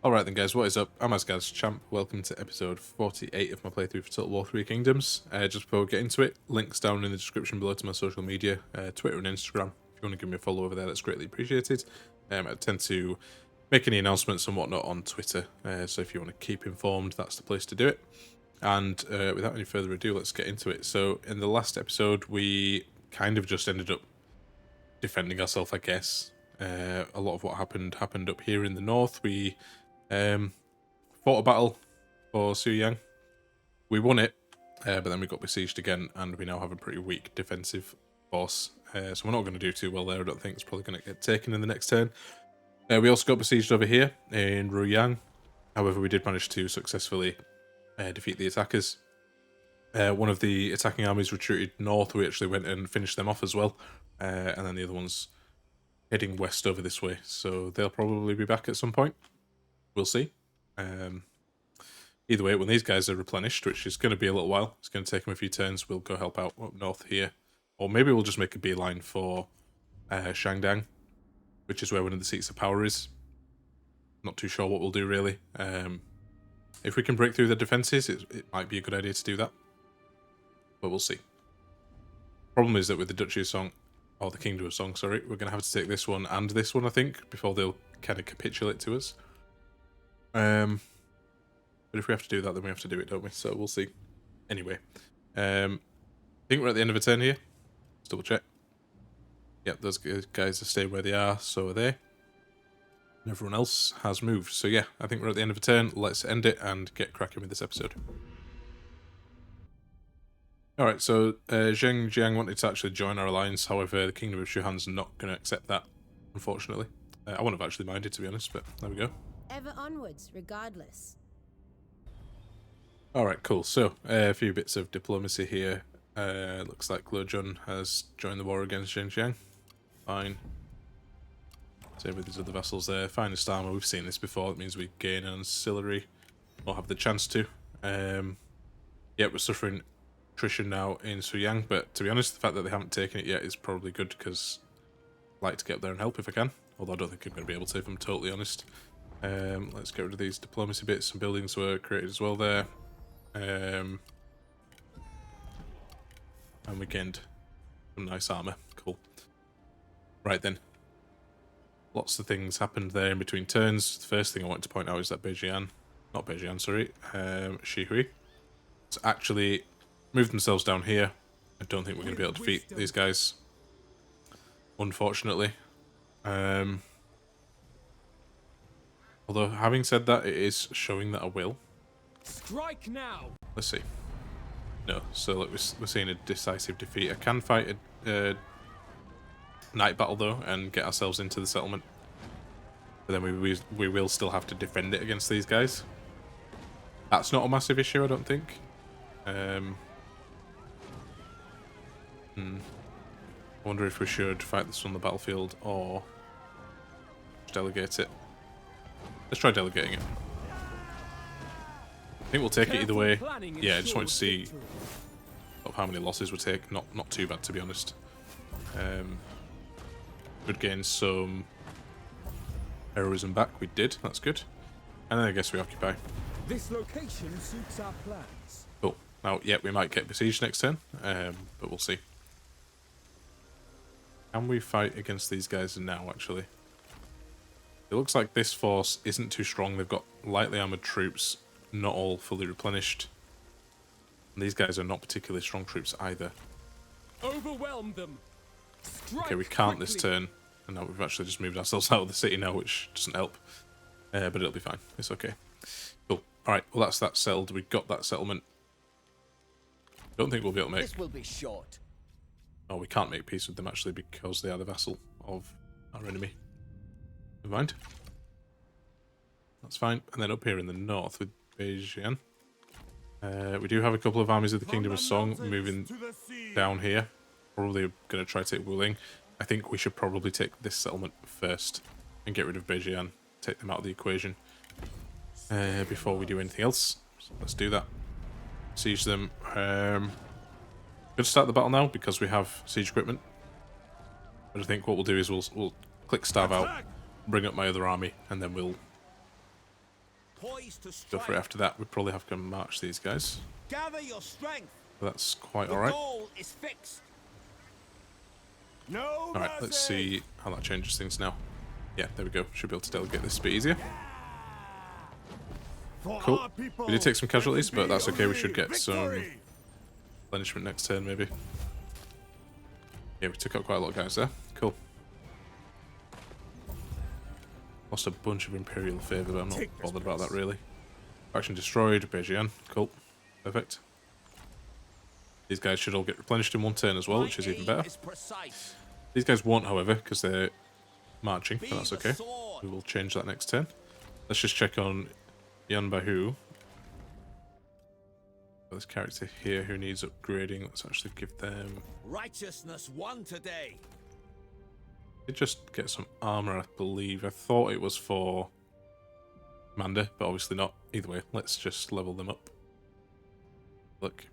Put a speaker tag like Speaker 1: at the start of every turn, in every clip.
Speaker 1: Alright then guys, what is up? I'm AsgardsChamp. Welcome to episode 48 of my playthrough for Total War 3 Kingdoms. Just before we get into it, links down in the description below to my social media, Twitter and Instagram. If you want to give me a follow over there, that's greatly appreciated. I tend to make any announcements and whatnot on Twitter, so if you want to keep informed, that's the place to do it. And without any further ado, let's get into it. So in the last episode, we kind of just ended up defending ourselves, I guess. A lot of what happened up here in the north. We fought a battle for Sun Jian. We won it, but then we got besieged again, and we now have a pretty weak defensive force. So we're not going to do too well there. I don't think it's probably going to get taken in the next turn. We also got besieged over here in Ruyang. However, we did manage to successfully defeat the attackers. One of the attacking armies retreated north. We actually went and finished them off as well. And then the other one's heading west over this way. So they'll probably be back at some point. We'll see. Either way, when these guys are replenished, which is going to be a little while, it's going to take them a few turns, we'll go help out up north here. Or maybe we'll just make a beeline for Shangdang, which is where one of the seats of power is. Not too sure what we'll do, really. If we can break through the defences, it might be a good idea to do that. But we'll see. Problem is that with the Duchy of Song, or the Kingdom of Song, sorry, we're going to have to take this one and this one, I think, before they'll kind of capitulate to us. But if we have to do that, then we have to do it, don't we? So we'll see. Anyway, I think we're at the end of a turn here. Let's double check. Yep, those guys have stayed where they are, so are they. And everyone else has moved. So yeah, I think we're at the end of a turn. Let's end it and get cracking with this episode. Alright, so Sun Jian wanted to actually join our alliance. However, the Kingdom of Shuhan's not going to accept that, unfortunately. I wouldn't have actually minded, to be honest, but there we go.
Speaker 2: Ever onwards, regardless.
Speaker 1: Alright, cool. So, a few bits of diplomacy here. Looks like Lojun has joined the war against Sun Jian. Fine. Same with these other vassals there. Finest armor, we've seen this before. It means we gain an ancillary, or have the chance to. Yeah, we're suffering attrition now in Suyang, but to be honest, the fact that they haven't taken it yet is probably good, because I'd like to get up there and help if I can. Although I don't think I'm going to be able to, if I'm totally honest. Let's get rid of these diplomacy bits. Some buildings were created as well there. And we gained some nice armor. Cool. Right then. Lots of things happened there in between turns. The first thing I wanted to point out is that Shihui, has actually moved themselves down here. I don't think we're going to be able to defeat these guys, unfortunately. Although, having said that, it is showing that I will.
Speaker 3: Strike now.
Speaker 1: Let's see. No, so look, we're seeing a decisive defeat. I can fight a night battle though and get ourselves into the settlement, but then we will still have to defend it against these guys. That's not a massive issue, I don't think. I wonder if we should fight this on the battlefield or just delegate it. Let's try delegating it. I think we'll take it either way. Yeah, I just wanted to see how many losses we take. Not too bad, to be honest. Could gain some heroism back. We did. That's good. And then I guess we occupy.
Speaker 3: This location suits our plans.
Speaker 1: Cool. Now, yeah, we might get besieged next turn, but we'll see. Can we fight against these guys now, actually? It looks like this force isn't too strong. They've got lightly armoured troops, not all fully replenished. And these guys are not particularly strong troops either.
Speaker 3: Overwhelm them. Strike
Speaker 1: okay, we can't
Speaker 3: quickly.
Speaker 1: this turn. And now we've actually just moved ourselves out of the city now, which doesn't help. But it'll be fine. It's okay. Cool. Alright, well that's that settled. We got that settlement. Don't think we'll be able to make...
Speaker 4: This will be short.
Speaker 1: Oh, we can't make peace with them actually because they are the vassal of our enemy. Never mind. That's fine. And then up here in the north with Beijing. We do have a couple of armies of the Kingdom of Song moving down here. Probably going to try to take Wuling. I think we should probably take this settlement first and get rid of Beijing. Take them out of the equation before we do anything else. So let's do that. Siege them. Going to start the battle now because we have siege equipment. But I think what we'll do is we'll click starve out, bring up my other army, and then we'll
Speaker 4: poised to
Speaker 1: go
Speaker 4: strike.
Speaker 1: for it after that. We probably have to march these guys.
Speaker 4: Gather your strength.
Speaker 1: But that's quite
Speaker 4: The
Speaker 1: alright.
Speaker 4: goal is fixed. No
Speaker 1: Alright, let's see how that changes things now. Yeah, there we go. Should be able to delegate this a bit easier. Cool. We did take some casualties, but that's okay. We should get some replenishment next turn, maybe. Yeah, we took out quite a lot of guys there. Cool. Lost a bunch of Imperial favour, but I'm not bothered about that, really. Faction destroyed. Beijing. Cool. Perfect. These guys should all get replenished in one turn as well, which is even better. These guys won't, however, because they're marching, but that's okay. We will change that next turn. Let's just check on Yan Bahu. This character here who needs upgrading. Let's actually give them...
Speaker 4: Righteousness won today.
Speaker 1: They just get some armor, I believe. I thought it was for Commander, but obviously not. Either way, let's just level them up. Look.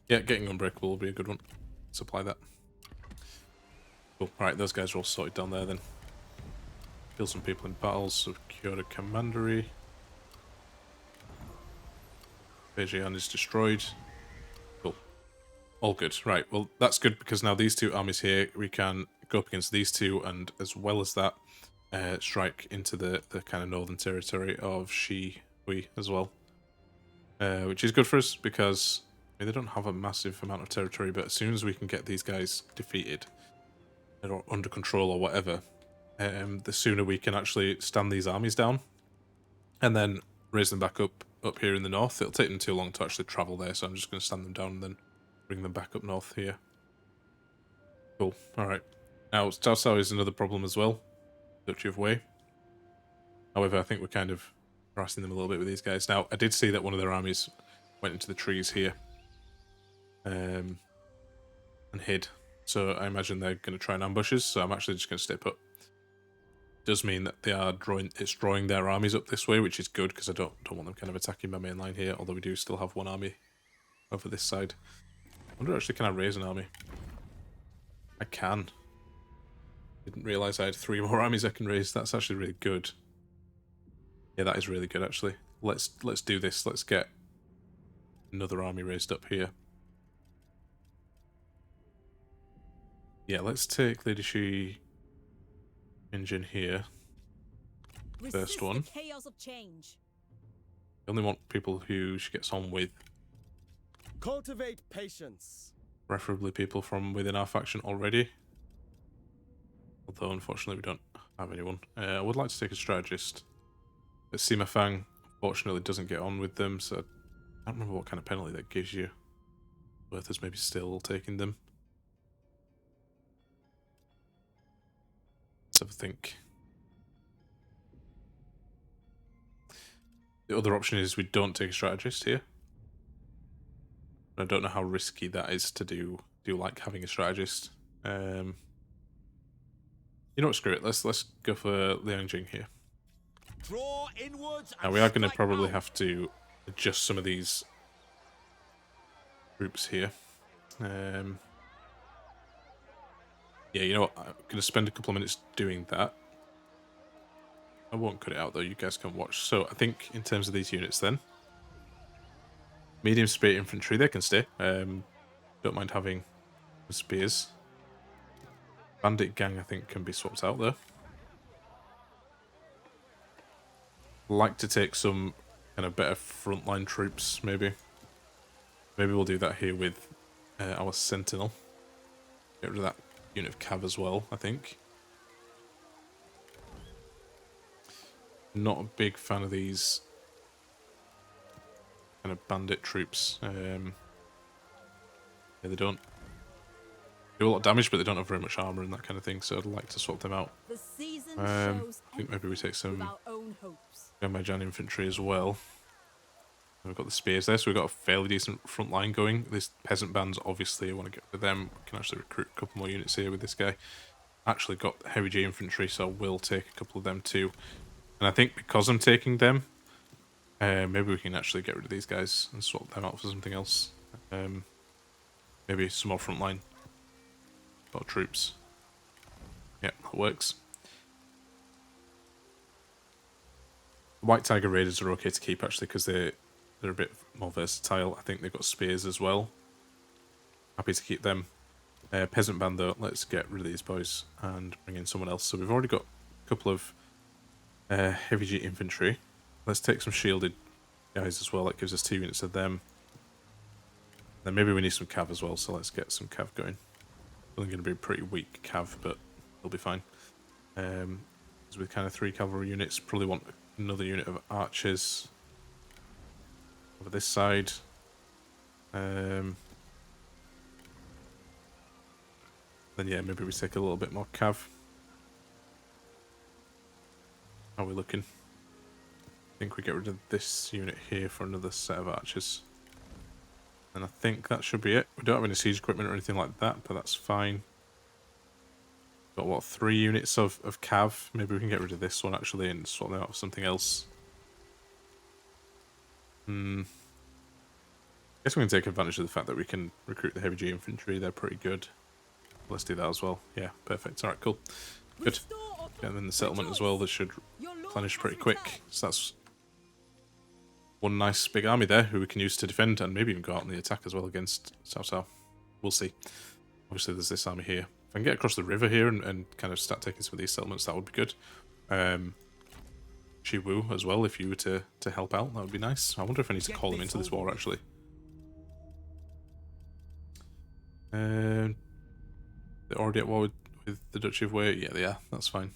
Speaker 1: Yeah, getting Unbreakable will be a good one. Supply that. Cool. Alright, those guys are all sorted down there then. Kill some people in battles, secured a commandery. Beijing is destroyed. Cool. All good. Right, well, that's good because now these two armies here, we can go up against these two, and as well as that, strike into the kind of northern territory of Shi Hui as well. Which is good for us because I mean, they don't have a massive amount of territory, but as soon as we can get these guys defeated or under control or whatever, the sooner we can actually stand these armies down and then raise them back up here in the north. It'll take them too long to actually travel there, so I'm just going to stand them down and then bring them back up north here. Cool. Alright. Now, Cao Cao is another problem as well. Duchy of Wei. However, I think we're kind of harassing them a little bit with these guys. Now, I did see that one of their armies went into the trees here and hid. So I imagine they're going to try and ambush us, so I'm actually just going to stay put. Does mean that they are drawing their armies up this way, which is good because I don't want them kind of attacking my main line here, although we do still have one army over this side. I wonder actually, can I raise an army? I can. Didn't realise I had 3 more armies I can raise. That's actually really good. Yeah, that is really good actually. Let's do this. Let's get another army raised up here. Yeah, let's take Lady Shi engine here. First one.
Speaker 2: The chaos of change.
Speaker 1: I only want people who she gets on with.
Speaker 5: Cultivate patience.
Speaker 1: Preferably people from within our faction already. Although unfortunately we don't have anyone. I would like to take a strategist. But Sima Fang unfortunately doesn't get on with them, so I don't remember what kind of penalty that gives you. Worth us maybe still taking them. Let's have a think. The other option is we don't take a strategist here. I don't know how risky that is to do like having a strategist. You know what, screw it. Let's go for Liang Jing here.
Speaker 4: Draw inwards.
Speaker 1: Now we are going to probably have to adjust some of these groups here. Yeah, you know what? I'm going to spend a couple of minutes doing that. I won't cut it out though. You guys can watch. So I think in terms of these units, then medium spear infantry, they can stay. Don't mind having spears. Bandit gang, I think, can be swapped out though. Like to take some kind of better frontline troops, maybe. Maybe we'll do that here with our Sentinel. Get rid of that unit of cav as well, I think. Not a big fan of these kind of bandit troops. Yeah, they don't do a lot of damage, but they don't have very much armor and that kind of thing, so I'd like to swap them out.
Speaker 2: The season
Speaker 1: I
Speaker 2: shows
Speaker 1: think maybe we take some
Speaker 2: our own hopes.
Speaker 1: Gambajan infantry as well. And we've got the spears there, so we've got a fairly decent front line going. These peasant bands, obviously, I want to get rid of them. We can actually recruit a couple more units here with this guy. Actually got heavy G infantry, so I will take a couple of them too. And I think because I'm taking them, maybe we can actually get rid of these guys and swap them out for something else. Maybe some more frontline troops. Yeah, that works. White Tiger Raiders are okay to keep actually because they're a bit more versatile. I think they've got spears as well. Happy to keep them. Peasant Band though, let's get rid of these boys and bring in someone else. So we've already got a couple of heavy duty infantry. Let's take some shielded guys as well. That gives us 2 units of them. Then maybe we need some cav as well, so let's get some cav going. Only going to be a pretty weak cav, but it'll be fine. With kind of 3 cavalry units, probably want another unit of archers over this side. Then yeah, maybe we take a little bit more cav. How are we looking? I think we get rid of this unit here for another set of archers. And I think that should be it. We don't have any siege equipment or anything like that, but that's fine. Got what, 3 units of cav? Maybe we can get rid of this one actually and swap them out for something else. Guess we can take advantage of the fact that we can recruit the heavy G infantry. They're pretty good. Let's do that as well. Yeah, perfect. Alright, cool. Good. And then the settlement as well, that should replenish pretty quick. So that's one nice big army there who we can use to defend and maybe even go out on the attack as well against Cao Cao. We'll see. Obviously there's this army here. If I can get across the river here and kind of start taking some of these settlements, that would be good. Shiwu as well, if you were to help out, that would be nice. I wonder if I need to call them into this war actually. They're already at war with the Duchy of Wei. Yeah, they are. That's fine.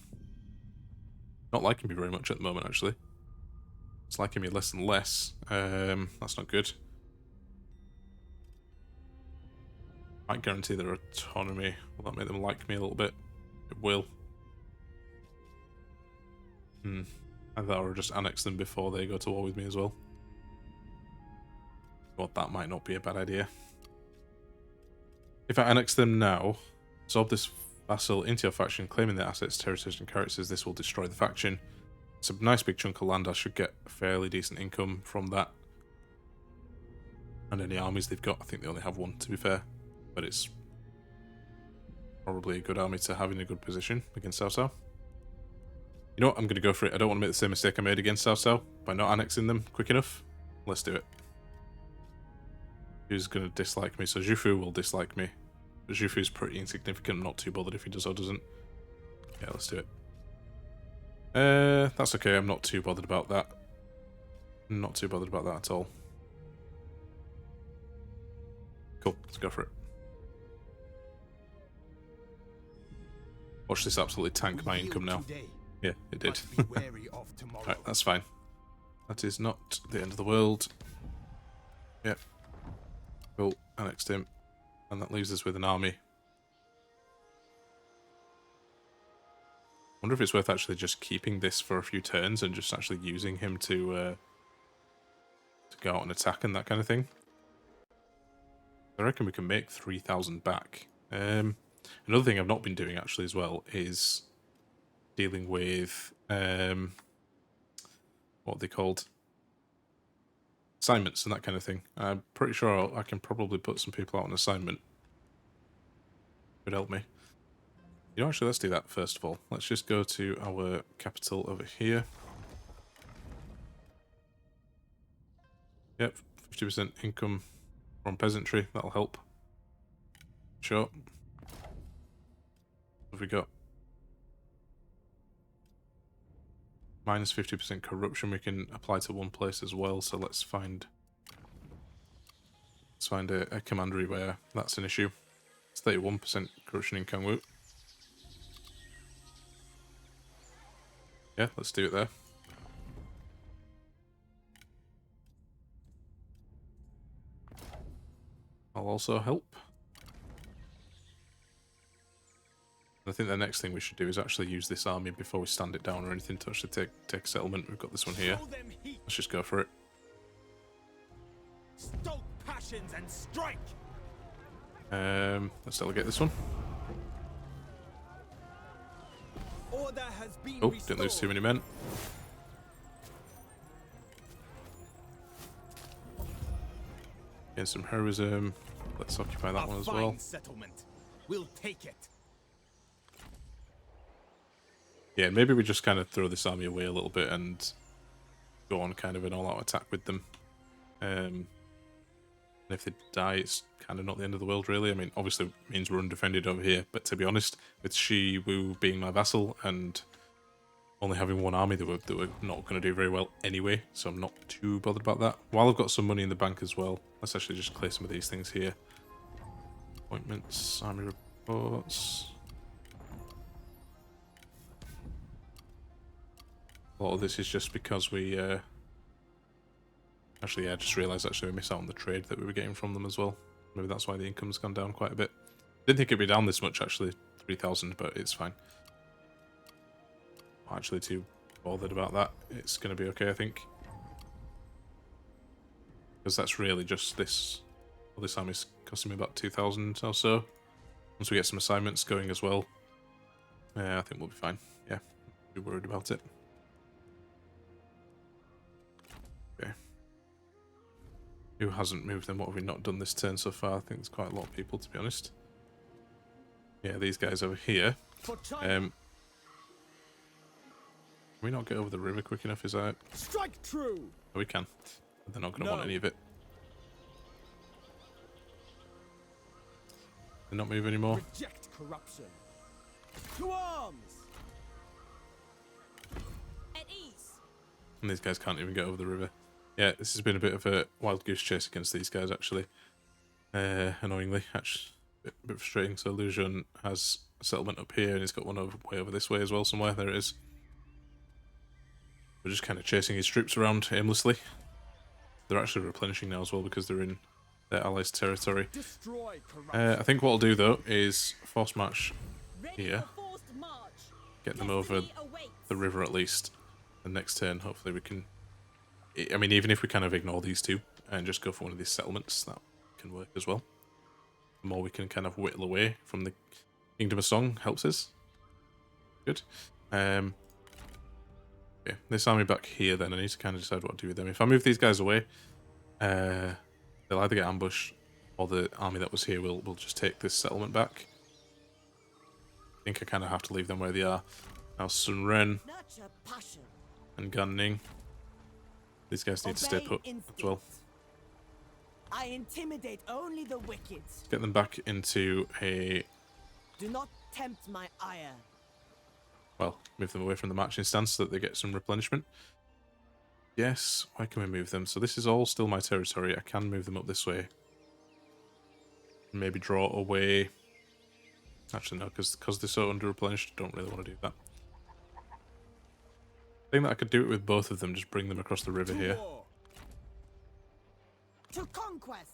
Speaker 1: Not liking me very much at the moment, actually. It's liking me less and less. That's not good. Might guarantee their autonomy. Will that make them like me a little bit? It will. I thought I would just annex them before they go to war with me as well. Well, that might not be a bad idea. If I annex them now, absorb this vassal into your faction, claiming their assets, territories, and characters, this will destroy the faction. It's a nice big chunk of land. I should get a fairly decent income from that. And any armies they've got, I think they only have one, to be fair. But it's probably a good army to have in a good position against Cao Cao. You know what? I'm going to go for it. I don't want to make the same mistake I made against Cao Cao by not annexing them quick enough. Let's do it. Who's going to dislike me? So Zhufu will dislike me. Zhufu's pretty insignificant. I'm not too bothered if he does or doesn't. Yeah, let's do it. That's okay. I'm not too bothered about that. Not too bothered about that at all. Cool. Let's go for it. Watch this absolutely tank my income now. Yeah, it did. Alright, that's fine. That is not the end of the world. Yep. Cool. Annexed him. And that leaves us with an army. Wonder if it's worth actually just keeping this for a few turns and just actually using him to go out and attack and that kind of thing. I reckon we can make 3,000 back. Another thing I've not been doing actually as well is dealing with what are they called? Assignments and that kind of thing. I'm pretty sure I can probably put some people out on assignment. Would help me. You know, actually, let's do that first of all. Let's just go to our capital over here. Yep, 50% income from peasantry. That'll help. Sure. What have we got? Minus 50% corruption we can apply to one place as well, so let's find a commandery where that's an issue. It's 31% corruption in Kangwu. Yeah, let's do it there. I'll also help. I think the next thing we should do is actually use this army before we stand it down or anything to actually take settlement. We've got this one here. Let's just go for it.
Speaker 4: Stoke passions and strike.
Speaker 1: Let's delegate this one.
Speaker 4: Order has been
Speaker 1: Oh, didn't lose too many men. Getting some heroism. Let's occupy that one as well.
Speaker 4: Settlement. We'll take it.
Speaker 1: Yeah, maybe we just kind of throw this army away a little bit and go on kind of an all-out attack with them. And if they die, it's kind of not the end of the world, really. I mean, obviously it means we're undefended over here, but to be honest, with Shi Wu being my vassal and only having one army, they were not going to do very well anyway, so I'm not too bothered about that. While I've got some money in the bank as well, let's actually just clear some of these things here. Appointments, army reports. A lot of this is just because we actually, yeah, I just realised actually we missed out on the trade that we were getting from them as well. Maybe that's why the income's gone down quite a bit. Didn't think it'd be down this much actually, 3,000, but it's fine. Not actually too bothered about that. It's going to be okay, I think. Because that's really just this. Well, this army's costing me about 2,000 or so. Once we get some assignments going as well, I think we'll be fine. Yeah, not be worried about it. Okay. Who hasn't moved them? What have we not done this turn so far? I think there's quite a lot of people, to be honest. Yeah, these guys over here. Can we not get over the river quick enough? Is that?
Speaker 5: Strike true.
Speaker 1: Oh, we can. But they're not going to want any of it. They're not move anymore.
Speaker 3: Reject corruption.
Speaker 5: To arms.
Speaker 2: At ease.
Speaker 1: And these guys can't even get over the river. Yeah, this has been a bit of a wild goose chase against these guys, actually. Annoyingly, actually, a bit frustrating. So Liu Jun has a settlement up here, and he's got one way over this way as well somewhere. There it is. We're just kind of chasing his troops around aimlessly. They're actually replenishing now as well because they're in their allies' territory.
Speaker 3: Destroy corruption.
Speaker 1: I think what I'll do though is force march
Speaker 2: Ready
Speaker 1: here,
Speaker 2: for forced march.
Speaker 1: get them over
Speaker 2: Destiny awaits.
Speaker 1: the river at least. And next turn, hopefully we can. I mean, even if we kind of ignore these two and just go for one of these settlements, that can work as well. The more we can kind of whittle away from the Kingdom of Song helps us. Good. Yeah, this army back here then, I need to kind of decide what to do with them. If I move these guys away, they'll either get ambushed or the army that was here will just take this settlement back. I think I kind of have to leave them where they are. Now Sun Ren
Speaker 2: Nurture passion.
Speaker 1: and Gan Ning, these guys need to step
Speaker 2: Obey
Speaker 1: up as
Speaker 2: instinct.
Speaker 1: well.
Speaker 2: I intimidate only the wicked.
Speaker 1: Get them back into a,
Speaker 2: Do not tempt my ire.
Speaker 1: well, move them away from the marching stance so that they get some replenishment. Yes, why can we move them? So this is all still my territory. I can move them up this way. Maybe draw away. Actually, no, because they're so under-replenished, I don't really want to do that. I think that I could do it with both of them, just bring them across the river
Speaker 5: To
Speaker 1: here.
Speaker 5: war.
Speaker 2: To conquest.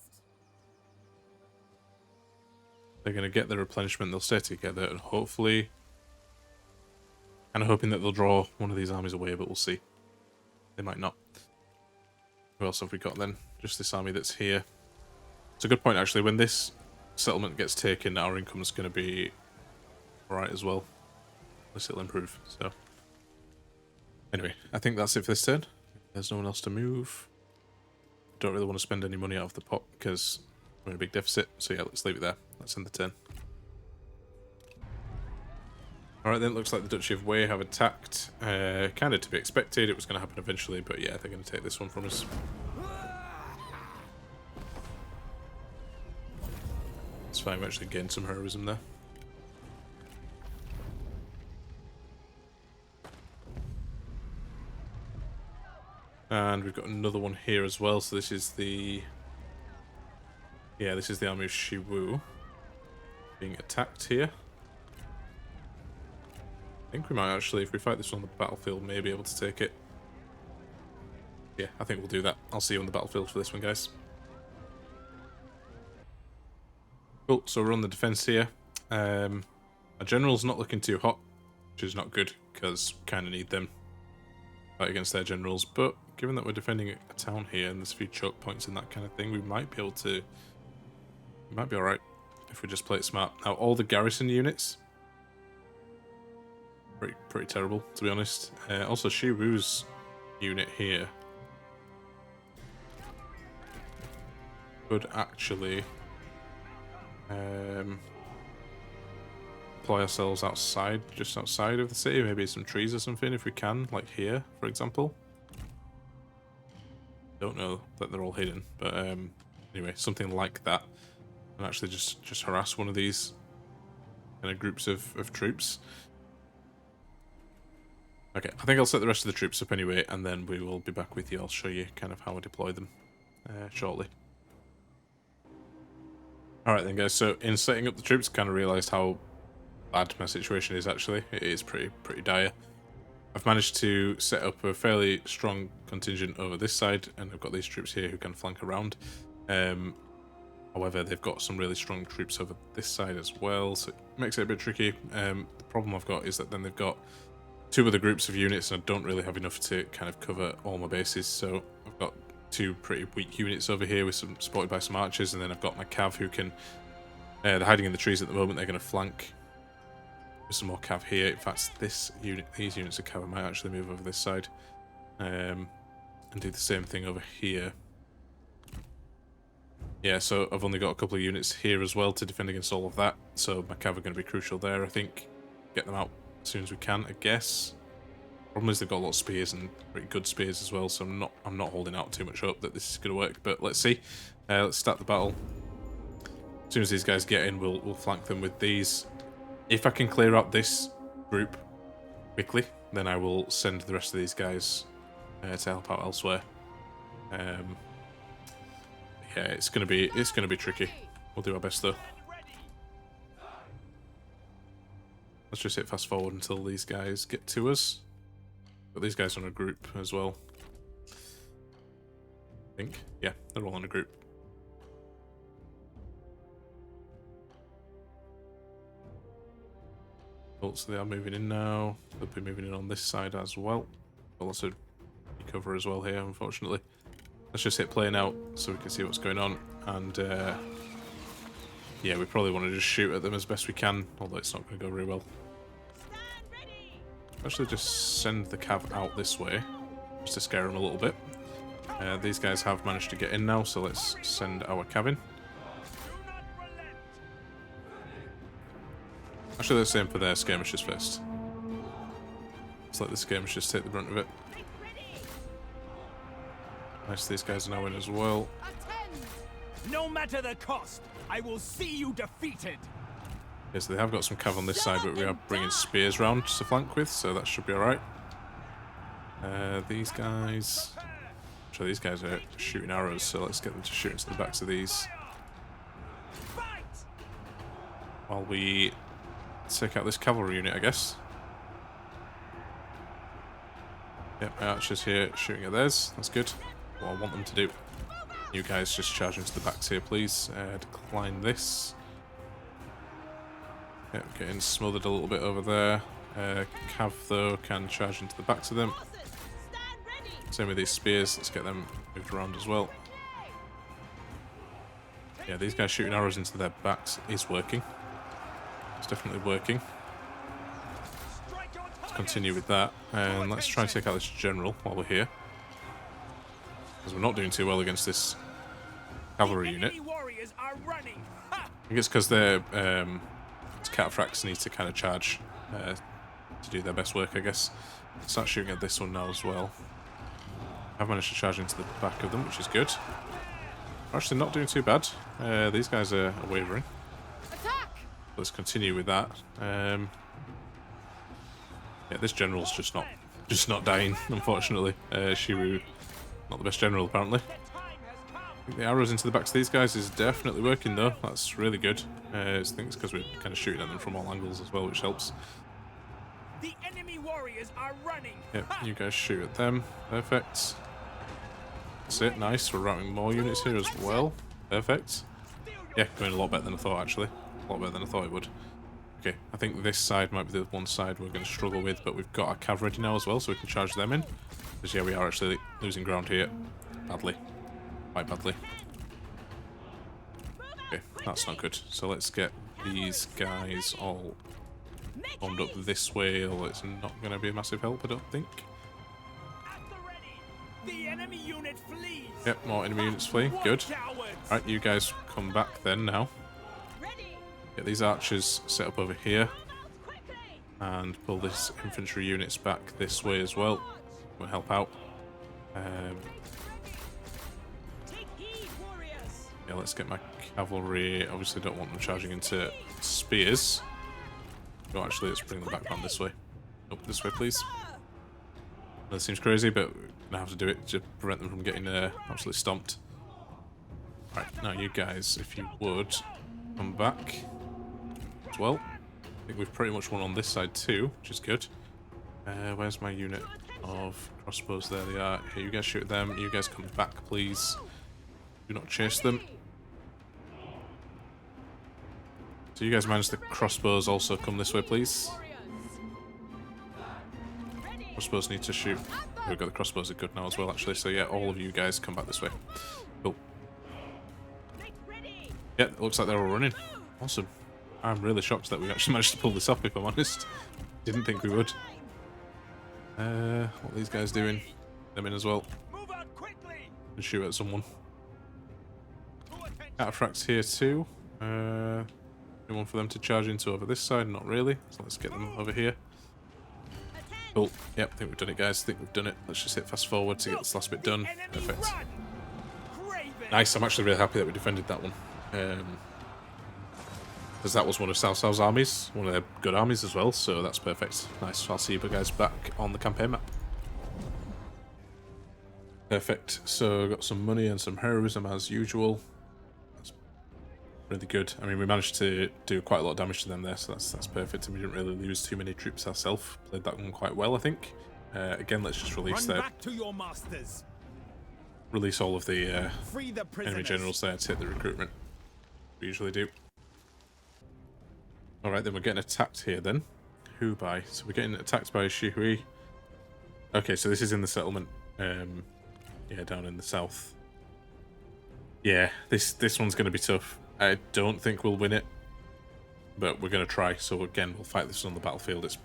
Speaker 1: They're going to get their replenishment, they'll stay together, and hopefully... kind of hoping that they'll draw one of these armies away, but we'll see. They might not. Who else have we got then? Just this army that's here. It's a good point, actually. When this settlement gets taken, our income's going to be alright as well. At least it'll improve, so... Anyway, I think that's it for this turn. There's no one else to move. Don't really want to spend any money out of the pot because we're in a big deficit. So yeah, let's leave it there. Let's end the turn. Alright then, it looks like the Duchy of Wei have attacked. Kind of to be expected. It was going to happen eventually, but yeah, they're going to take this one from us. It's fine, we actually gained some heroism there. And we've got another one here as well, so this is the... yeah, this is the army of Shi Wu being attacked here. I think we might actually, if we fight this on the battlefield, maybe be able to take it. Yeah, I think we'll do that. I'll see you on the battlefield for this one, guys. Cool, so we're on the defense here. Our general's not looking too hot, which is not good, because we kind of need them to fight against their generals, but given that we're defending a town here and there's a few choke points and that kind of thing, we might be able to... we might be alright if we just play it smart. Now, all the garrison units... pretty terrible, to be honest. Also, Shi Wu's unit here could actually deploy ourselves outside, just outside of the city, maybe some trees or something if we can, like here, for example. Don't know that they're all hidden, but anyway, something like that. And actually just harass one of these kind of groups of troops. Okay, I think I'll set the rest of the troops up anyway, and then we will be back with you. I'll show you kind of how I deploy them shortly. Alright then guys, so in setting up the troops, I kind of realised how bad my situation is actually. It is pretty dire. I've managed to set up a fairly strong contingent over this side, and I've got these troops here who can flank around. However, they've got some really strong troops over this side as well, so it makes it a bit tricky. The problem I've got is that then they've got two other groups of units, and I don't really have enough to kind of cover all my bases, so I've got two pretty weak units over here with some supported by some archers, and then I've got my cav who can... they're hiding in the trees at the moment. They're going to flank with some more cav here. In fact, these units of cav I might actually move over this side and do the same thing over here. Yeah, so I've only got a couple of units here as well to defend against all of that, so my cav are going to be crucial there, I think. Get them out as soon as we can, I guess. Problem is they've got a lot of spears, and pretty good spears as well, so I'm not holding out too much hope that this is going to work, but let's see. Let's start the battle. As soon as these guys get in, we'll flank them with these. If I can clear out this group quickly, then I will send the rest of these guys to help out elsewhere. Yeah, it's gonna be tricky. We'll do our best though. Let's just hit fast forward until these guys get to us. But these guys are on a group as well. I think. Yeah, they're all on a group. Oh, so they are moving in now. They'll be moving in on this side as well. We'll also recover as well here, unfortunately. Let's just hit play now so we can see what's going on. And yeah, we probably want to just shoot at them as best we can, although it's not going to go very well. Actually, just send the cav out this way, just to scare them a little bit. These guys have managed to get in now, so let's send our cav in. Actually, let's aim for their skirmishers first. Let's let the skirmishers take the brunt of it. Nice, these guys are now in as well.
Speaker 4: No matter the cost, I will see you defeated.
Speaker 1: Okay, so they have got some cav on this side, but we are bringing spears round to flank with, so that should be alright. These guys... Actually, these guys are shooting arrows, so let's get them to shoot into the backs of these. While we take out this cavalry unit, I guess. Yep, my archers here shooting at theirs. That's good. What I want them to do. You guys just charge into the backs here, please. Decline this. Yep, getting smothered a little bit over there. Cav, though, can charge into the backs of them. Same with these spears. Let's get them moved around as well. Yeah, these guys shooting arrows into their backs is working. It's definitely working. Let's continue with that. And let's try and take out this general while we're here. Because we're not doing too well against this cavalry unit. I think it's because their cataphracts need to kind of charge to do their best work, I guess. Start shooting at this one now as well. I've managed to charge into the back of them, which is good. Actually, not doing too bad. These guys are wavering. Let's continue with that. Yeah, this general's just not dying, unfortunately. Shiru, not the best general, apparently. I think the arrows into the backs of these guys is definitely working, though. That's really good. I think it's because we're kind of shooting at them from all angles as well, which helps.
Speaker 4: The enemy warriors are running.
Speaker 1: Yep, you guys shoot at them. Perfect. That's it. Nice. We're routing more units here as well. Perfect. Yeah, going a lot better than I thought, actually. A lot better than I thought it would. Okay, I think this side might be the one side we're going to struggle with, but we've got our cav ready now as well, so we can charge them in. Because, yeah, we are actually losing ground here. Badly. Quite badly. Okay, that's not good. So let's get these guys all formed up this way, although it's not going to be a massive help, I don't think.
Speaker 4: The enemy unit flees.
Speaker 1: Yep, more enemy units fleeing. Good. Alright, you guys come back then now. Get these archers set up over here. And pull this infantry units back this way as well. Will help out. Yeah, let's get my cavalry. Obviously don't want them charging into spears. Oh, actually, let's bring them back around this way. Oh, this way, please. That seems crazy, but we're gonna have to do it to prevent them from getting absolutely stomped. Right, now you guys, if you would, come back as well. I think we've pretty much won on this side too, which is good. Where's my unit of crossbows? There they are. Here, you guys shoot them. You guys come back, please. Do not chase them. So you guys manage the crossbows, also come this way, please. Crossbows need to shoot. We've got the crossbows are good now as well, actually. So yeah, all of you guys come back this way. Cool. Yeah, it looks like they're all running. Awesome. I'm really shocked that we actually managed to pull this off, if I'm honest. Didn't think we would. What are these guys doing? Them in as well.
Speaker 4: Move out quickly.
Speaker 1: And shoot at someone. Cataphracts here too. Anyone for them to charge into over this side? Not really. So let's get them over here. Cool. Yep, I think we've done it, guys. I think we've done it. Let's just hit fast forward to get this last bit done. Perfect. Nice. I'm actually really happy that we defended that one. Because that was one of Cao Cao's armies. One of their good armies as well. So that's perfect. Nice. I'll see you guys back on the campaign map. Perfect. So got some money and some heroism as usual. That's really good. I mean, we managed to do quite a lot of damage to them there, so that's perfect. And we didn't really lose too many troops ourselves. Played that one quite well, I think. Again, let's just release
Speaker 4: Run back to your masters.
Speaker 1: Release all of the
Speaker 4: Free the
Speaker 1: enemy
Speaker 4: prisoners.
Speaker 1: generals there to hit the recruitment. We usually do. Alright, then we're getting attacked here then. Who by? So we're getting attacked by Shihui. Okay, so this is in the settlement. Yeah, down in the south. Yeah, this one's going to be tough. I don't think we'll win it, but we're going to try. So again, we'll fight this on the battlefield. It's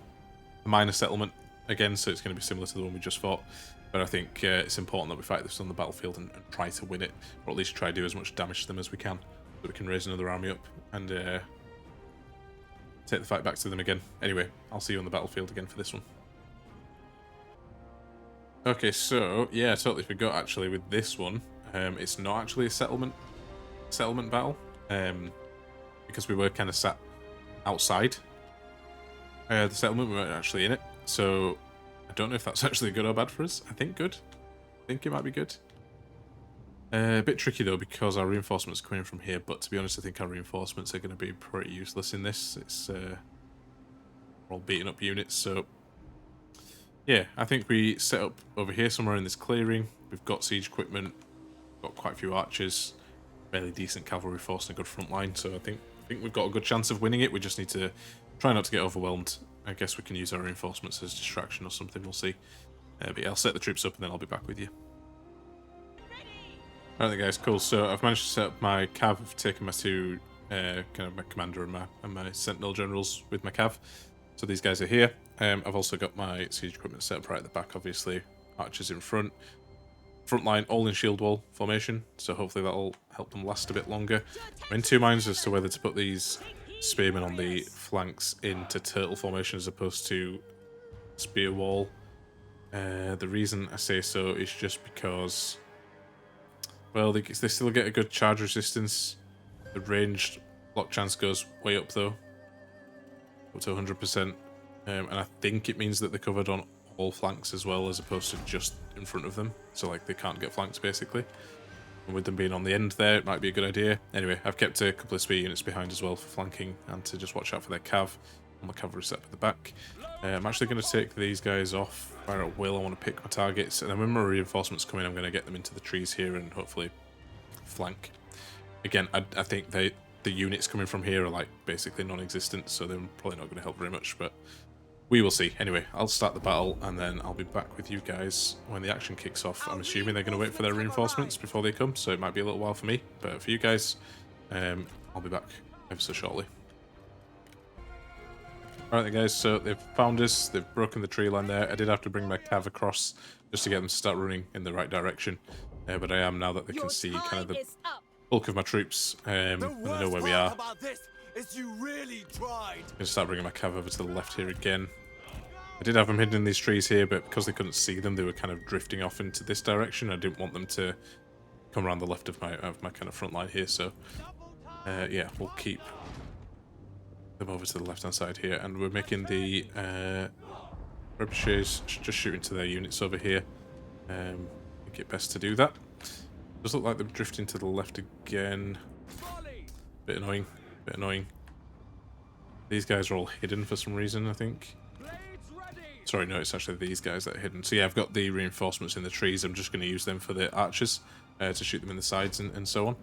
Speaker 1: a minor settlement again, so it's going to be similar to the one we just fought. But I think it's important that we fight this on the battlefield and try to win it, or at least try to do as much damage to them as we can, so we can raise another army up and take the fight back to them again. Anyway, I'll see you on the battlefield again for this one. Okay, so yeah, I totally forgot actually with this one. It's not actually a settlement battle, because we were kind of sat outside the settlement. We weren't actually in it, so I don't know if that's actually good or bad for us. I think good. I think it might be good. A bit tricky though because our reinforcements are coming from here, but to be honest, I think our reinforcements are going to be pretty useless in this. It's we're all beating up units, so yeah, I think we set up over here somewhere in this clearing. We've got siege equipment, got quite a few archers, fairly decent cavalry force and a good front line, so I think we've got a good chance of winning it. We just need to try not to get overwhelmed. I guess we can use our reinforcements as distraction or something, we'll see. But yeah, I'll set the troops up and then I'll be back with you. Alright guys, cool. So I've managed to set up my cav. I've taken my two, kind of my commander and my sentinel generals with my cav. So these guys are here. I've also got my siege equipment set up right at the back, obviously. Archers in front. Front line all in shield wall formation, so hopefully that'll help them last a bit longer. I'm in two minds as to whether to put these spearmen on the flanks into turtle formation as opposed to spear wall. The reason I say so is just because, well, they still get a good charge resistance. The ranged block chance goes way up though, up to 100%, and I think it means that they're covered on all flanks as well, as opposed to just in front of them, so like they can't get flanked basically. And with them being on the end there, it might be a good idea. Anyway, I've kept a couple of spear units behind as well for flanking and to just watch out for their cav. And my cavalry set up at the back. I'm actually going to take these guys off where at will. I want to pick my targets, and then when my reinforcements come in, I'm going to get them into the trees here and hopefully flank. Again, I think the units coming from here are like basically non-existent, so they're probably not going to help very much, but we will see. Anyway, I'll start the battle and then I'll be back with you guys when the action kicks off. I'm assuming they're going to wait for their reinforcements before they come, so it might be a little while for me, but for you guys, I'll be back ever so shortly. Alright then guys, so they've found us, they've broken the tree line there. I did have to bring my cav across just to get them to start running in the right direction, but I am now that they can see kind of the bulk of my troops, and they know where we are.
Speaker 5: You really tried.
Speaker 1: I'm going to start bringing my cav over to the left here again. I did have them hidden in these trees here, but because they couldn't see them, they were kind of drifting off into this direction. I didn't want them to come around the left of my kind of front line here. So yeah, we'll keep them over to the left hand side here, and we're making the trebuchets just shooting to their units over here. I think it best to do that. Does look like they're drifting to the left again. Bit annoying. Bit annoying. These guys are all hidden for some reason, I think. Sorry, no, it's actually these guys that are hidden. So yeah, I've got the reinforcements in the trees. I'm just going to use them for the archers to shoot them in the sides and so on.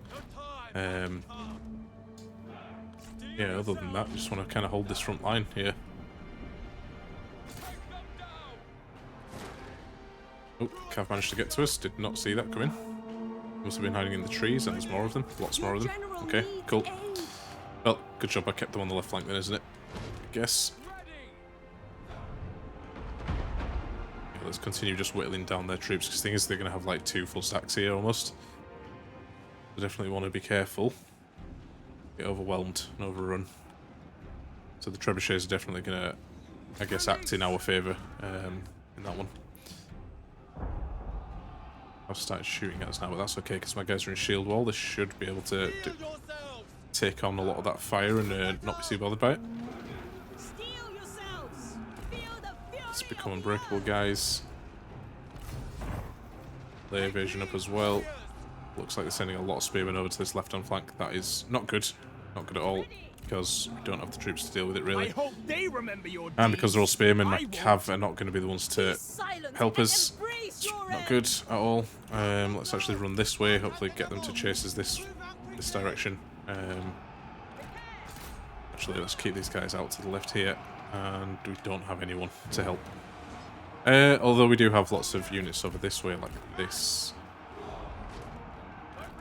Speaker 1: Yeah, other than that, I just want to kind of hold this front line here. Oh, Cav managed to get to us. Did not see that coming. Must have been hiding in the trees, and there's more of them. Lots more of them. Okay, cool. Well, good job I kept them on the left flank then, isn't it? I guess. Yeah, let's continue just whittling down their troops, because the thing is they're going to have like 2 full stacks here almost. So definitely want to be careful. Get overwhelmed and overrun. So the trebuchets are definitely going to, I guess, act in our favour in that one. I've started shooting at us now, but that's okay because my guys are in shield wall. They should be able to take on a lot of that fire and not be too bothered by it. It's become unbreakable, guys. Lay evasion up as well. Looks like they're sending a lot of spearmen over to this left-hand flank. That is not good. Not good at all. Because we don't have the troops to deal with it, really.
Speaker 4: I hope they remember your
Speaker 1: And because they're all spearmen, my
Speaker 4: I
Speaker 1: cav are not going to be the ones to help us. It's not good at all. Let's actually run this way. Hopefully get them to chase us this direction. Actually, let's keep these guys out to the left here. And we don't have anyone to help. Although we do have lots of units over this way, like this.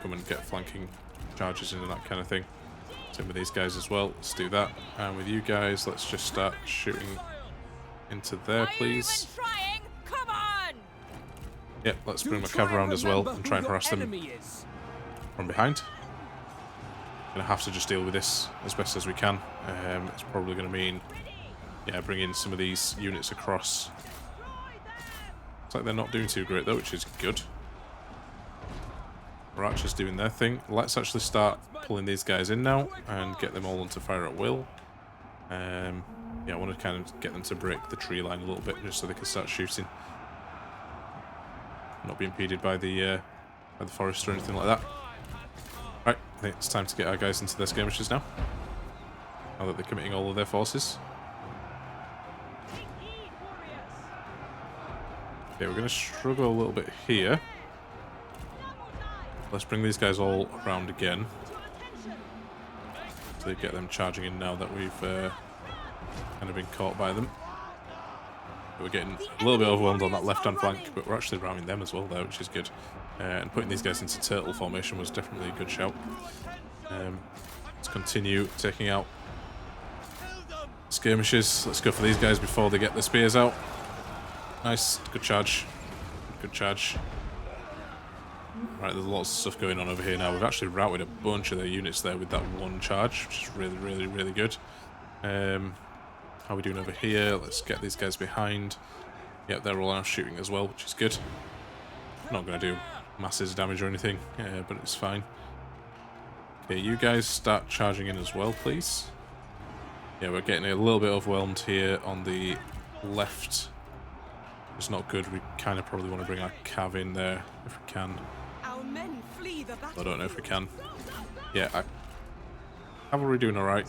Speaker 1: Come and get flanking charges in and that kind of thing. Same with these guys as well. Let's do that. And with you guys, let's just start shooting into there, please.
Speaker 6: Come on!
Speaker 1: Yep, let's bring my cav around as well and try and harass them from behind. Gonna have to just deal with this as best as we can. It's probably gonna mean, yeah, bringing some of these units across. Looks like they're not doing too great though, which is good. Our archers doing their thing. Let's actually start pulling these guys in now and get them all onto fire at will. Yeah, I want to kind of get them to break the tree line a little bit just so they can start shooting. Not be impeded by the forest or anything like that. Right, I think it's time to get our guys into their skirmishes now. Now that they're committing all of their forces. Okay, we're going to struggle a little bit here. Let's bring these guys all around again. So get them charging in now that we've kind of been caught by them. We're getting a little bit overwhelmed on that left-hand flank, but we're actually ramming them as well there, which is good. And putting these guys into turtle formation was definitely a good shout. Let's continue taking out skirmishes. Let's go for these guys before they get their spears out. Nice, good charge. Good charge. Right, there's lots of stuff going on over here now. We've actually routed a bunch of their units there with that one charge, which is really, really, really good. How are we doing over here? Let's get these guys behind. Yep, they're all now shooting as well, which is good. Not going to do massive damage or anything, but it's fine. Okay, you guys start charging in as well, please. Yeah, we're getting a little bit overwhelmed here on the left. It's not good. We kind of probably want to bring our cav in there if we can.
Speaker 2: Our men flee the battle.
Speaker 1: I don't know if we can. Yeah, cavalry doing alright.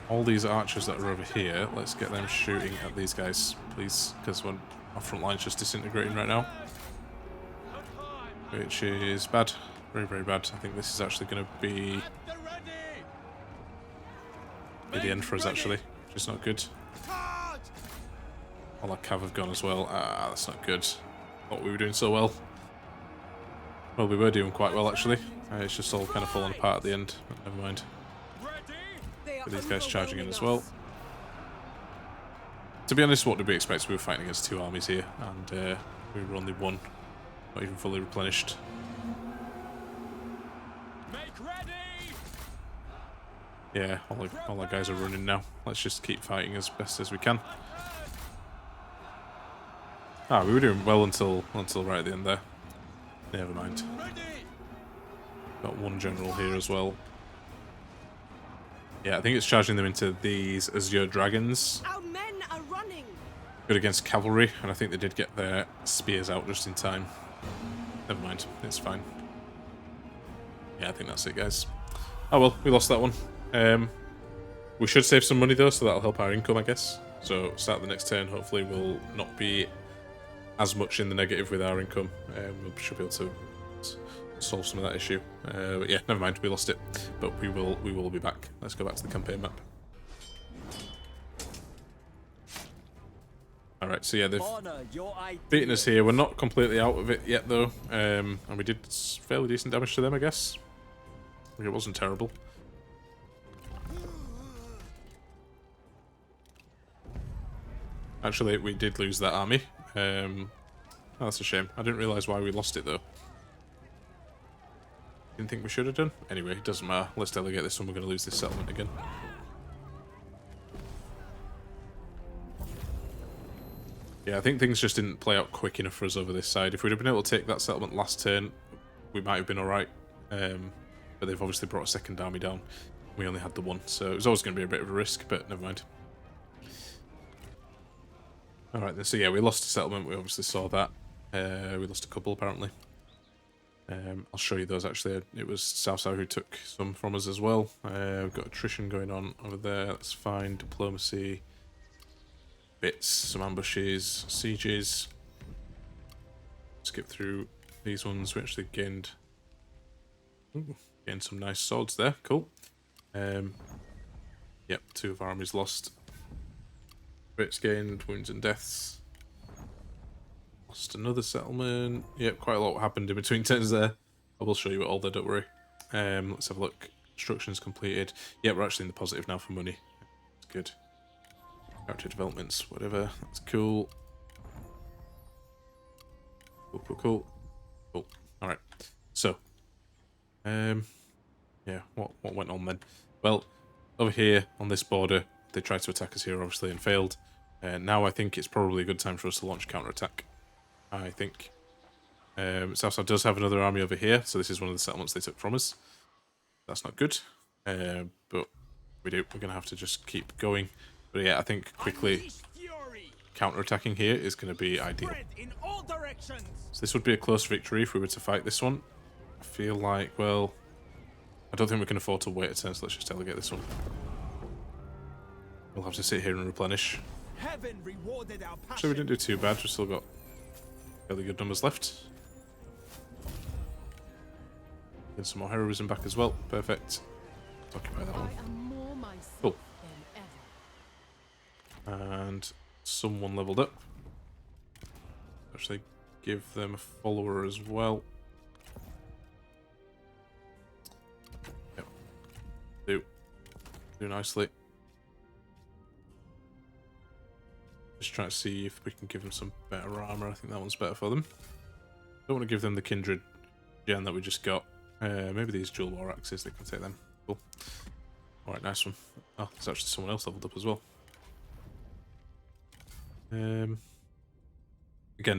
Speaker 1: All these archers that are over here, let's get them shooting at these guys, please, because our front line's just disintegrating right now. Which is bad. Very, very bad. I think this is actually going to be the end for us, actually, which is not good. All our cav have gone as well. Ah, that's not good. Thought we were doing so well. Well, we were doing quite well, actually. It's just all kind of falling apart at the end. But never mind. With these guys charging in as well. To be honest, what did we expect? We were fighting against 2 armies here, and we were only 1. Not even fully replenished. Yeah, all our guys are running now. Let's just keep fighting as best as we can. Ah, we were doing well until right at the end there. Never mind. Got one general here as well. Yeah, I think it's charging them into these Azure Dragons.
Speaker 2: Our men are running.
Speaker 1: Good against cavalry, and I think they did get their spears out just in time. Never mind, it's fine. Yeah, I think that's it, guys. Oh well, we lost that one. We should save some money though, so that'll help our income, I guess. So start the next turn, hopefully we'll not be as much in the negative with our income. We should be able to solve some of that issue. But yeah, never mind, we lost it. But we will be back. Let's go back to the campaign map. Alright, so yeah, they've beaten us here. We're not completely out of it yet though. And we did fairly decent damage to them, I guess. It wasn't terrible. Actually, we did lose that army. Oh, that's a shame. I didn't realise why we lost it though. Didn't think we should have done. Anyway, it doesn't matter. Let's delegate this one. We're going to lose this settlement again. Yeah, I think things just didn't play out quick enough for us over this side. If we'd have been able to take that settlement last turn, we might have been alright. But they've obviously brought a second army down. We only had the one, so it was always going to be a bit of a risk, but never mind. Alright then, so yeah, we lost a settlement. We obviously saw that. We lost a couple, apparently. I'll show you those, actually. It was South who took some from us as well. We've got attrition going on over there. That's fine. Diplomacy. Bits, some ambushes, sieges. Skip through these ones. We actually gained some nice swords there. Cool. Yep, 2 of our armies lost. Bits gained, wounds and deaths. Lost another settlement. Yep, quite a lot happened in between turns there. I will show you it all there, don't worry. Let's have a look. Construction's completed. Yeah, we're actually in the positive now for money. It's good. Character developments, whatever. That's cool. Cool. Alright. So. Yeah, what went on then? Well, over here on this border, they tried to attack us here, obviously, and failed. Now I think it's probably a good time for us to launch a counterattack. I think. Southside does have another army over here, so this is one of the settlements they took from us. That's not good. But we're going to have to just keep going. But yeah, I think quickly counter-attacking here is going to be ideal. So this would be a close victory if we were to fight this one. I feel like, well, I don't think we can afford to wait a turn, so let's just delegate this one. We'll have to sit here and replenish. So we didn't do too bad, we've still got fairly good numbers left. Get some more heroism back as well, perfect. Let's occupy that one. Cool. And someone leveled up. Actually give them a follower as well. Yep. Do nicely. Just trying to see if we can give them some better armor. I think that one's better for them. Don't want to give them the kindred gen that we just got. Maybe these dual war axes, they can take them. Cool. Alright, nice one. Oh, there's actually someone else leveled up as well. Again,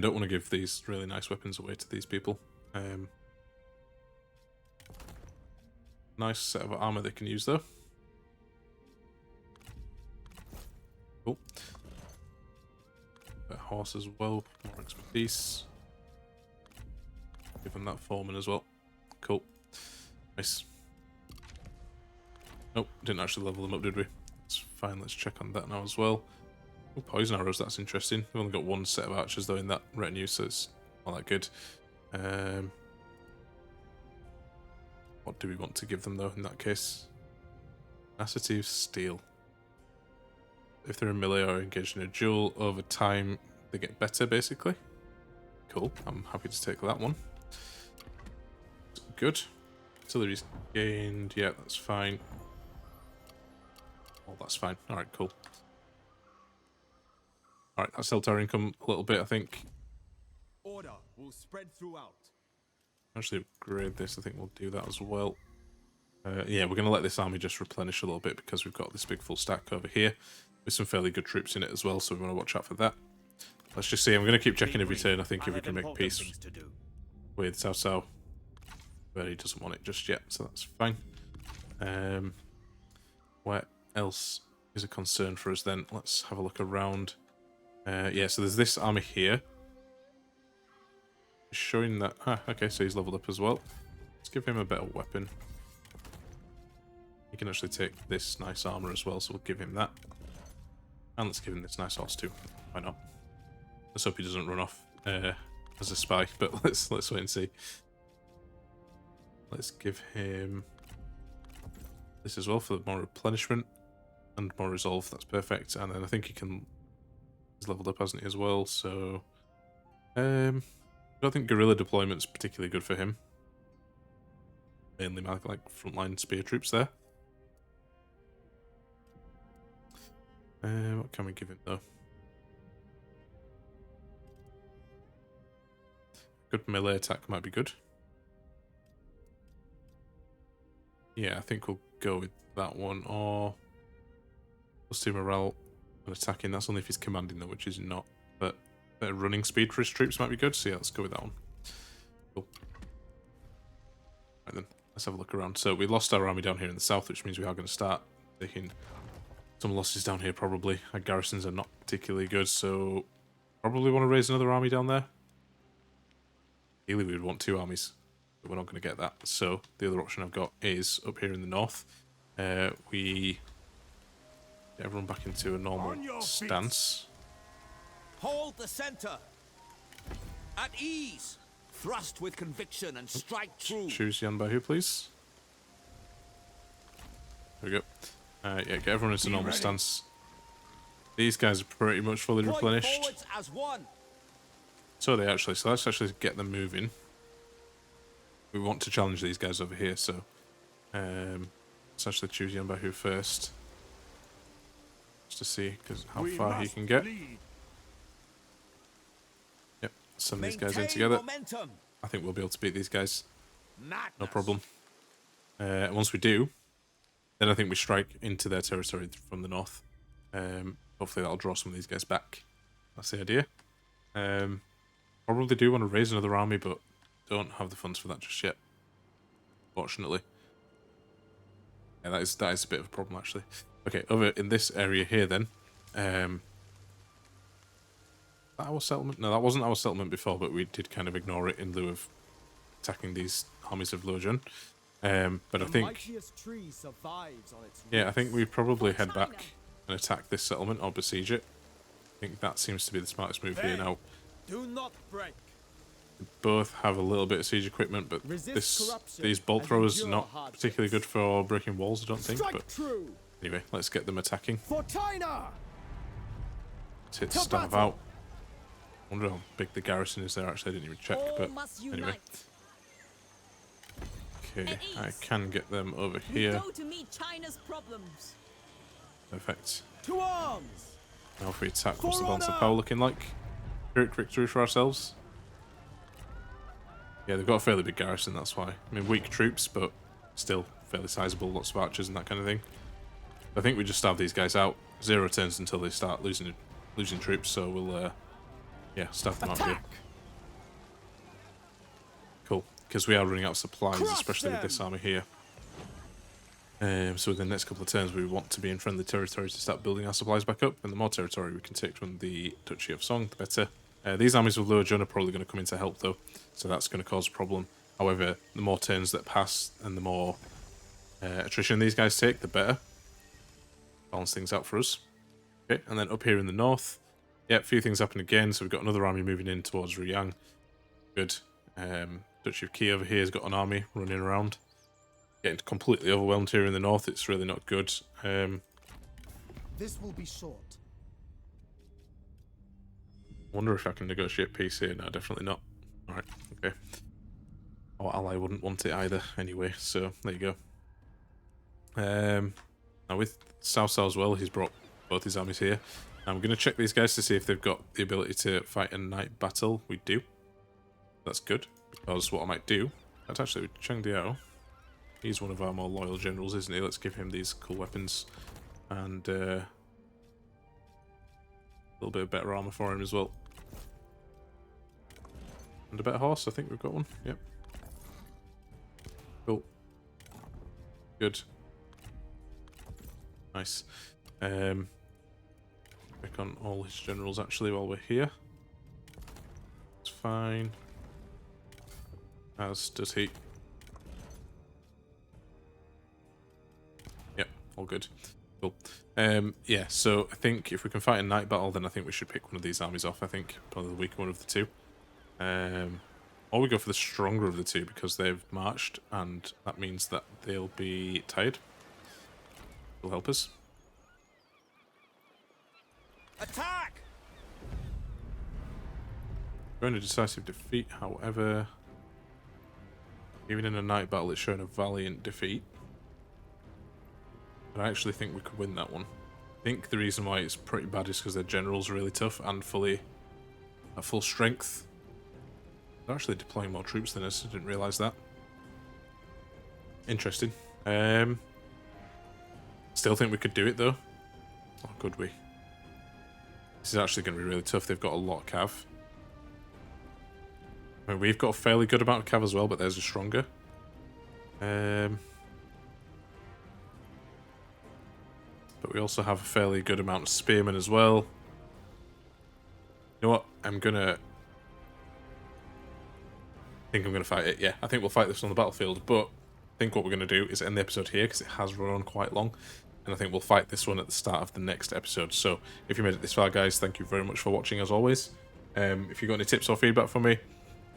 Speaker 1: don't want to give these really nice weapons away to these people. Nice set of armor they can use though. Cool. A horse as well, more expertise. Give them that foreman as well. Cool. Nice. Nope, didn't actually level them up, did we? It's fine, let's check on that now as well. Oh, poison arrows, that's interesting. We've only got one set of archers though in that retinue, so it's not that good. What do we want to give them though in that case? Tenacity of steel. If they're in melee or engaged in a duel, over time they get better basically. Cool, I'm happy to take that one. Good. Artillery's gained, yeah, that's fine. Oh, that's fine. Alright, cool. Alright, that's helped our income a little bit, I think.
Speaker 3: Order will spread throughout.
Speaker 1: Actually upgrade this, I think we'll do that as well. Yeah, we're going to let this army just replenish a little bit because we've got this big full stack over here with some fairly good troops in it as well, so we want to watch out for that. let's just see. I'm going to keep checking every
Speaker 4: Be
Speaker 1: turn. I
Speaker 4: brief.
Speaker 1: think if we
Speaker 4: have
Speaker 1: can make
Speaker 4: important
Speaker 1: peace
Speaker 4: things to do.
Speaker 1: with Cao Cao. But he doesn't want it just yet, so that's fine. Where else is a concern for us then? Let's have a look around. Yeah, so there's this army here. Showing that... Ah, okay, so he's leveled up as well. Let's give him a better weapon. He can actually take this nice armor as well, so we'll give him that. And let's give him this nice horse too. Why not? Let's hope he doesn't run off as a spy, but let's wait and see. Let's give him this as well for more replenishment and more resolve. That's perfect. And then I think he's leveled up, hasn't he, as well? So I don't think guerrilla deployment's particularly good for him. Mainly like frontline spear troops there. What can we give him though? Good melee attack might be good. Yeah, I think we'll go with that one. Or +2 morale and attacking. That's only if he's commanding though, which is not. But better running speed for his troops might be good. So yeah, let's go with that one. Cool. Right then, let's have a look around. So we lost our army down here in the south, which means we are going to start taking some losses down here probably. Our garrisons are not particularly good, so probably want to raise another army down there. Ideally we would want 2 armies, but we're not going to get that. So the other option I've got is up here in the north. We get everyone back into a normal stance.
Speaker 5: Hold the center. At ease. Thrust with conviction and strike true.
Speaker 1: Choose Yan Bahu, please. There we go. Yeah, get everyone into normal stance. These guys are pretty much fully replenished.
Speaker 5: Forwards as one.
Speaker 1: So they actually, so let's actually get them moving. We want to challenge these guys over here, so let's actually choose Yan Bahu first. Just to see how far he can get.
Speaker 4: Lead.
Speaker 1: Yep, send these guys in
Speaker 5: Maintain
Speaker 1: together.
Speaker 5: momentum.
Speaker 1: I think we'll be able to beat these guys. No
Speaker 5: Madness.
Speaker 1: problem. Once we do, then I think we strike into their territory from the north. Hopefully that'll draw some of these guys back. That's the idea. Probably do want to raise another army, but don't have the funds for that just yet. Fortunately. Yeah, that is a bit of a problem actually. Okay, over in this area here then. Our settlement? No, that wasn't our settlement before, but we did kind of ignore it in lieu of attacking these armies of Luoyuan. But I think,
Speaker 3: tree survives on its
Speaker 1: yeah, I think we probably head back and attack this settlement or besiege it. I think that seems to be the smartest move here now.
Speaker 3: Do not break.
Speaker 1: We both have a little bit of siege equipment, but these bolt throwers are not particularly good for breaking walls, I don't think. But
Speaker 3: True.
Speaker 1: anyway, let's get them attacking.
Speaker 3: For China.
Speaker 1: Let's hit Stav out. I wonder how big the garrison is there, actually. I didn't even check, but anyway. Okay, I can get them over here.
Speaker 2: Go to meet China's problems.
Speaker 1: Perfect.
Speaker 3: To arms.
Speaker 1: Now if we attack, what's the balance of power looking like? Pyrrhic victory for ourselves. Yeah, they've got a fairly big garrison, that's why. I mean, weak troops, but still fairly sizable, lots of archers and that kind of thing. I think we just starve these guys out. 0 turns until they start losing troops, so we'll, yeah, starve them out here. Cool, because we are running out of supplies, especially with this army here. So within the next couple of turns, we want to be in friendly territory to start building our supplies back up, and the more territory we can take from the Duchy of Song, the better. These armies of Luoyuan are probably going to come in to help, though, so that's going to cause a problem. However, the more turns that pass and the more attrition these guys take, the better. Balance things out for us. Okay, and then up here in the north, yeah, a few things happen again. So we've got another army moving in towards Ruyang. Good. Duchy of Qi over here has got an army running around. Getting completely overwhelmed here in the north. It's really not good.
Speaker 3: This will be short.
Speaker 1: Wonder if I can negotiate peace here. No, definitely not. Alright, okay. Our ally wouldn't want it either anyway, so there you go. Now with Cao Cao as well, he's brought both his armies here. I'm going to check these guys to see if they've got the ability to fight a night battle. We do. That's good, because what I might do... That's actually with Cheng Diao. He's one of our more loyal generals, isn't he? Let's give him these cool weapons. And a little bit of better armor for him as well. And a better horse, I think we've got one. Yep. Cool. Good. Nice. Check on all his generals actually while we're here. It's fine. As does he. Yep, all good. Cool. Yeah, so I think if we can fight a night battle, then I think we should pick one of these armies off. I think probably the weaker one of the two. Or we go for the stronger of the two because they've marched, and that means that they'll be tired. Will help us.
Speaker 5: Attack!
Speaker 1: Going to decisive defeat, however, even in a night battle, it's showing a valiant defeat. But I actually think we could win that one. I think the reason why it's pretty bad is because their general's really tough and fully at full strength. They're actually deploying more troops than us. I didn't realise that. Interesting. Still think we could do it though. Or could we? This is actually going to be really tough. They've got a lot of cav. I mean, we've got a fairly good amount of cav as well, but theirs are stronger. But we also have a fairly good amount of spearmen as well. You know what? I think I'm going to fight it. Yeah, I think we'll fight this on the battlefield, but I think what we're going to do is end the episode here because it has run on quite long. And I think we'll fight this one at the start of the next episode. So if you made it this far, guys, thank you very much for watching as always. If you've got any tips or feedback for me,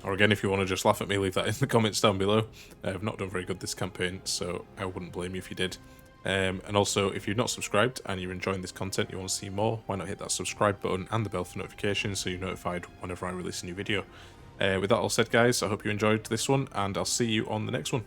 Speaker 1: or again, if you want to just laugh at me, leave that in the comments down below. I've not done very good this campaign, so I wouldn't blame you if you did. And also, if you're not subscribed and you're enjoying this content, you want to see more, why not hit that subscribe button and the bell for notifications so you're notified whenever I release a new video. With that all said, guys, I hope you enjoyed this one, and I'll see you on the next one.